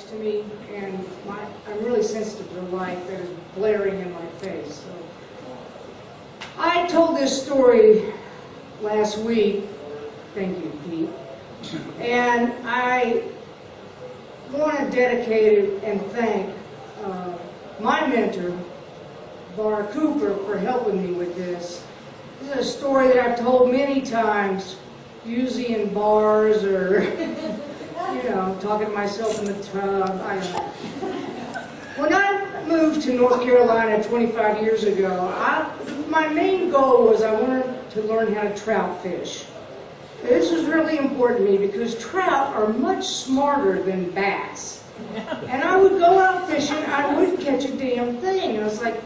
To me, and I'm really sensitive to light that is blaring in my face. So I told this story last week, thank you, Pete, and I want to dedicate it and thank my mentor, Bar Cooper, for helping me with this. This is a story that I've told many times, usually in bars or you know, talking to myself in the tub, I don't know. When I moved to North Carolina 25 years ago, my main goal was I wanted to learn how to trout fish. This was really important to me because trout are much smarter than bass. And I would go out fishing, I wouldn't catch a damn thing. And I was like,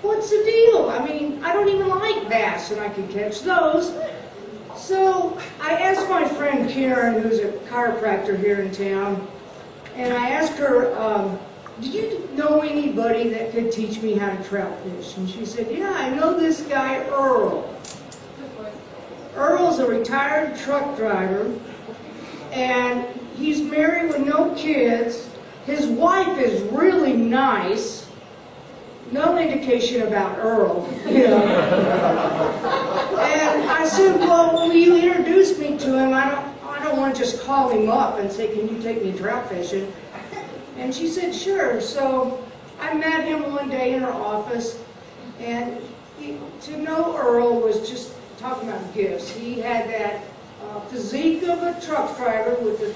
what's the deal? I mean, I don't even like bass and I can catch those. So I asked my friend Karen, who's a chiropractor here in town, and I asked her, do you know anybody that could teach me how to trout fish? And she said, yeah, I know this guy, Earl. Earl's a retired truck driver, and he's married with no kids. His wife is really nice. No indication about Earl, you know. And I said, well, will you introduce me to him? I don't want to just call him up and say, can you take me trout fishing? And she said, sure. So I met him one day in her office, and to know Earl was just talking about gifts. He had that physique of a truck driver with the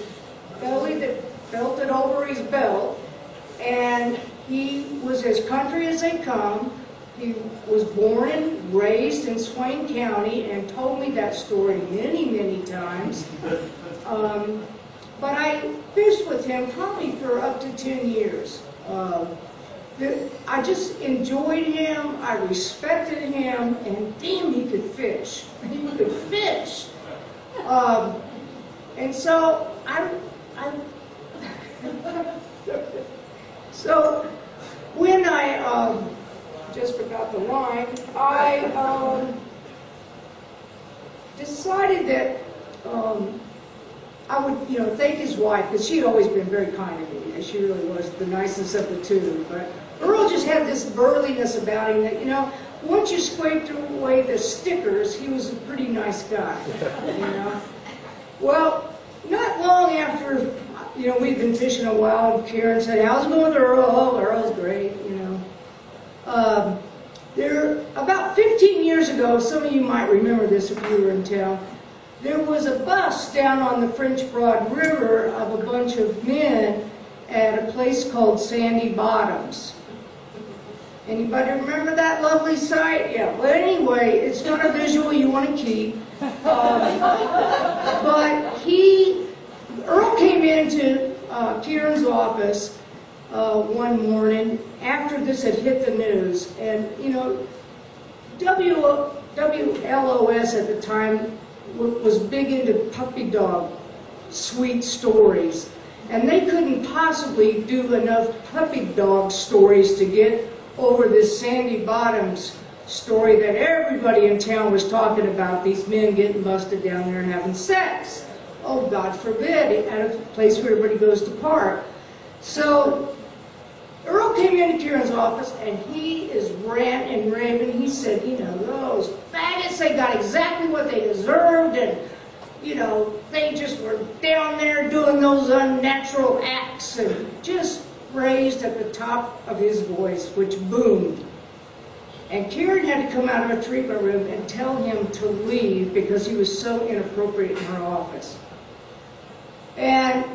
belly that belted over his belt, and he was as country as they come. He was born and raised in Swain County and told me that story many, many times. But I fished with him probably for up to 10 years. I just enjoyed him, I respected him, and damn, he could fish. He could fish. And so so when I just forgot the line, I decided that I would, thank his wife, because she'd always been very kind to me, and she really was the nicest of the two. But Earl just had this burliness about him that, once you scraped away the stickers, he was a pretty nice guy, Well, not long after, we'd been fishing a while, and Karen said, how's it going with Earl? Oh, Earl's great, About 15 years ago, some of you might remember this if you were in town, there was a bus down on the French Broad River of a bunch of men at a place called Sandy Bottoms. Anybody remember that lovely sight? Yeah, but anyway, it's not a visual you want to keep. But Earl came into Kieran's office one morning after this had hit the news, and WLOS at the time was big into puppy dog sweet stories, and they couldn't possibly do enough puppy dog stories to get over this Sandy Bottoms story that everybody in town was talking about, these men getting busted down there and having sex. Oh, God forbid, at a place where everybody goes to park. So Earl came into Kieran's office, and he is ranting and raving. He said, those faggots, they got exactly what they deserved, and, they just were down there doing those unnatural acts, and just raised at the top of his voice, which boomed. And Kieran had to come out of a treatment room and tell him to leave because he was so inappropriate in her office. And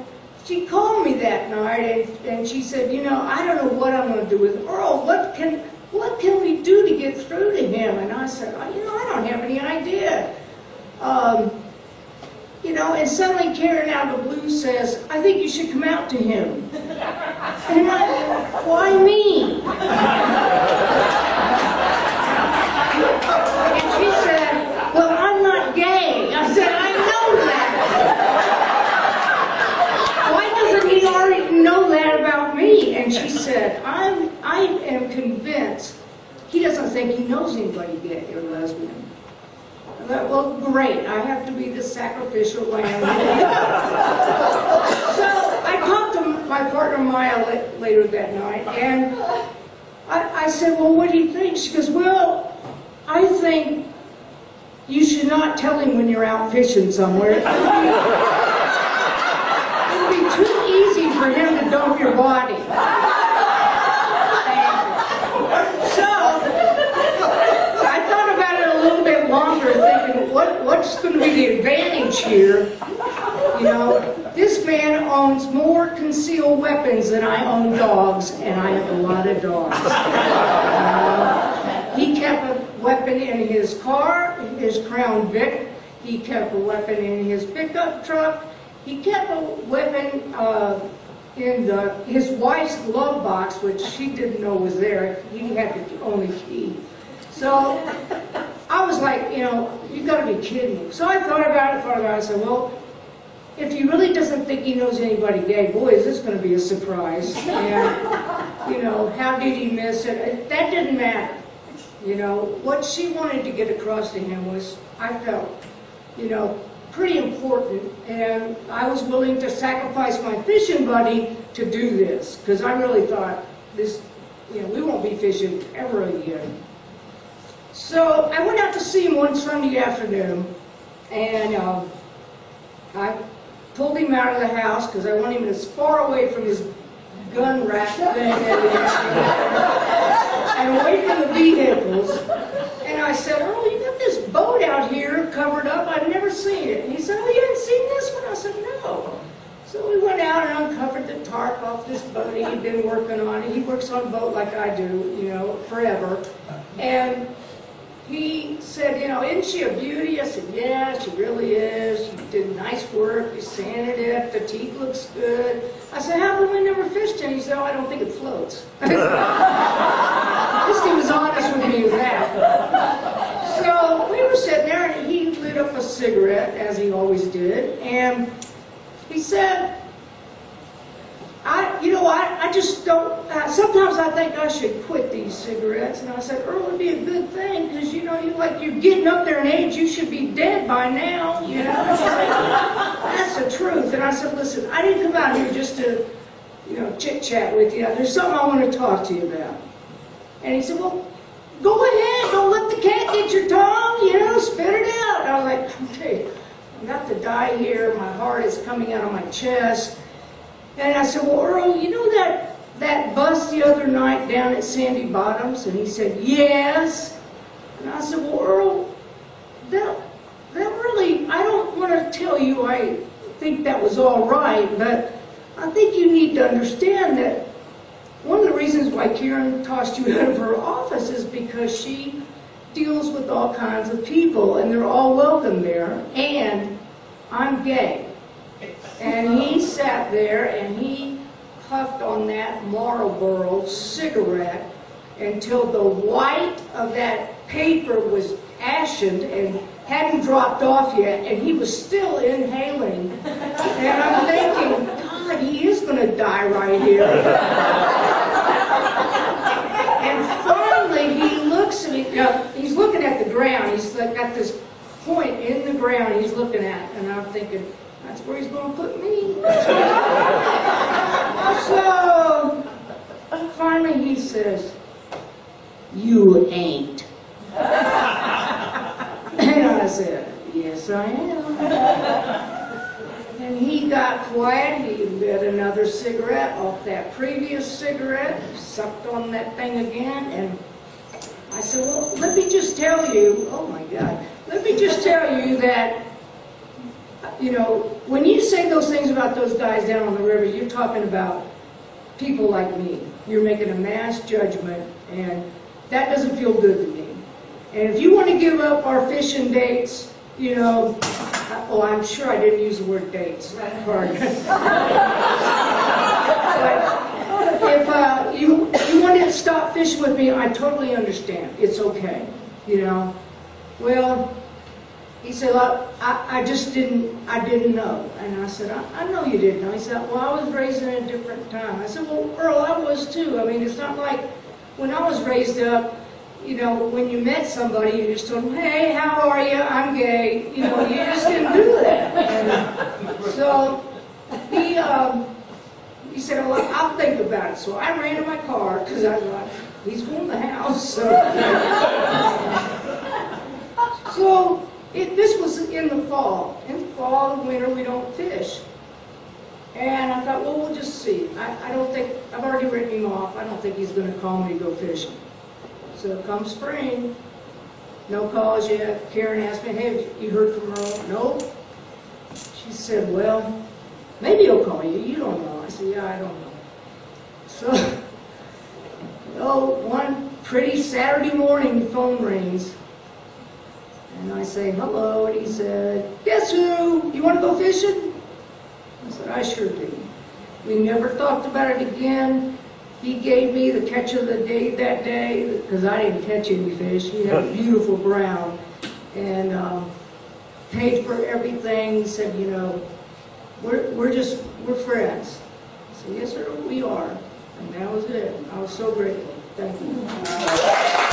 she called me that night, and she said, I don't know what I'm going to do with Earl. What can we do to get through to him? And I said, I don't have any idea. And suddenly Karen out of the blue says, I think you should come out to him. And why me? And she said, well, I'm not gay. I said, I know that. Why doesn't he already know that about me? And she said, I am convinced he doesn't think he knows anybody gay or lesbian. I thought, well, great, I have to be the sacrificial lamb. So I talked to my partner Maya later that night, and I said, well, what do you think? She goes, well, I think you should not tell him when you're out fishing somewhere. It would be too easy for him to dump your body. So I thought about it a little bit longer, thinking, what's going to be the advantage here? You know, this man owns more concealed weapons than I own dogs, and I have a lot of dogs. He kept a weapon in his car, his Crown Vic. He kept a weapon in his pickup truck. He kept a weapon in his wife's glove box, which she didn't know was there. He had the only key. So I was like, you know, you got to be kidding me. So I thought about it. I said, well, if he really doesn't think he knows anybody gay, boy, is this going to be a surprise. And, you know, how did he miss it? That didn't matter. You know, what she wanted to get across to him was, I felt, you know, pretty important, and I was willing to sacrifice my fishing buddy to do this, because I really thought this, you know, we won't be fishing ever again. So I went out to see him one Sunday afternoon, and I pulled him out of the house because I want him as far away from his gun rack thing and away from the vehicles. And I said, oh, you got this boat out here covered up. I've never seen it. And he said, oh, you haven't seen this one? I said, no. So we went out and uncovered the tarp off this boat he'd been working on. He works on a boat like I do, you know, forever. And he said, you know, isn't she a beauty? I said, yeah, she really is. She did nice work. You sanded it. The teeth looks good. I said, how come we never fished it? He said, oh, I don't think it floats. At least he was honest with me with that. So we were sitting there, and he lit up a cigarette, as he always did, and he said, I just don't, sometimes I think I should quit these cigarettes. And I said, Earl, it would be a good thing, because, you know, you're getting up there in age, you should be dead by now, you know. And she's like, that's the truth. And I said, listen, I didn't come out here just to, you know, chit-chat with you. There's something I want to talk to you about. And he said, well, go ahead, don't let the cat get your tongue, you know, spit it out. And I was like, okay, I'm about to die here, my heart is coming out of my chest. And I said, well, Earl, you know that bus the other night down at Sandy Bottoms? And he said, yes. And I said, well, Earl, that really, I don't want to tell you I think that was all right, but I think you need to understand that one of the reasons why Karen tossed you out of her office is because she deals with all kinds of people, and they're all welcome there, and I'm gay. And he sat there and he puffed on that Marlboro cigarette until the white of that paper was ashen and hadn't dropped off yet, and he was still inhaling. And I'm thinking, God, he is going to die right here. And finally he looks at me, he's looking at the ground, he's like got this point in the ground he's looking at, and I'm thinking, that's where he's going to put me. So, finally he says, you ain't. And I said, yes I am. And he got quiet, he lit another cigarette off that previous cigarette, sucked on that thing again, and I said, well, let me just tell you, oh my God, let me just tell you that, you know, when you say those things about those guys down on the river, you're talking about people like me. You're making a mass judgment, and that doesn't feel good to me. And if you want to give up our fishing dates, you know, oh, I'm sure I didn't use the word dates, that part. But if you want to stop fishing with me, I totally understand. It's okay, you know. Well, he said, well, I didn't know. And I said, I know you didn't know. He said, well, I was raised in a different time. I said, well, Earl, I was too. I mean, it's not like when I was raised up, you know, when you met somebody, you just told them, hey, how are you? I'm gay. You know, you just didn't do that. And so he said, well, I'll think about it. So I ran to my car because I thought, he's going to the house. So this was in the fall. In the fall and winter, we don't fish. And I thought, well, we'll just see. I don't think, I've already written him off. I don't think he's going to call me to go fishing. So come spring, no calls yet. Karen asked me, hey, you heard from Earl? No. She said, well, maybe he'll call you. You don't know. I said, yeah, I don't know. So, one pretty Saturday morning, the phone rings. And I say, hello. And he said, guess who? You want to go fishing? I said, I sure do. We never talked about it again. He gave me the catch of the day that day, because I didn't catch any fish. He had a beautiful brown. And paid for everything. He said, you know, we're friends. I said, yes, sir, we are. And that was it. I was so grateful. Thank you.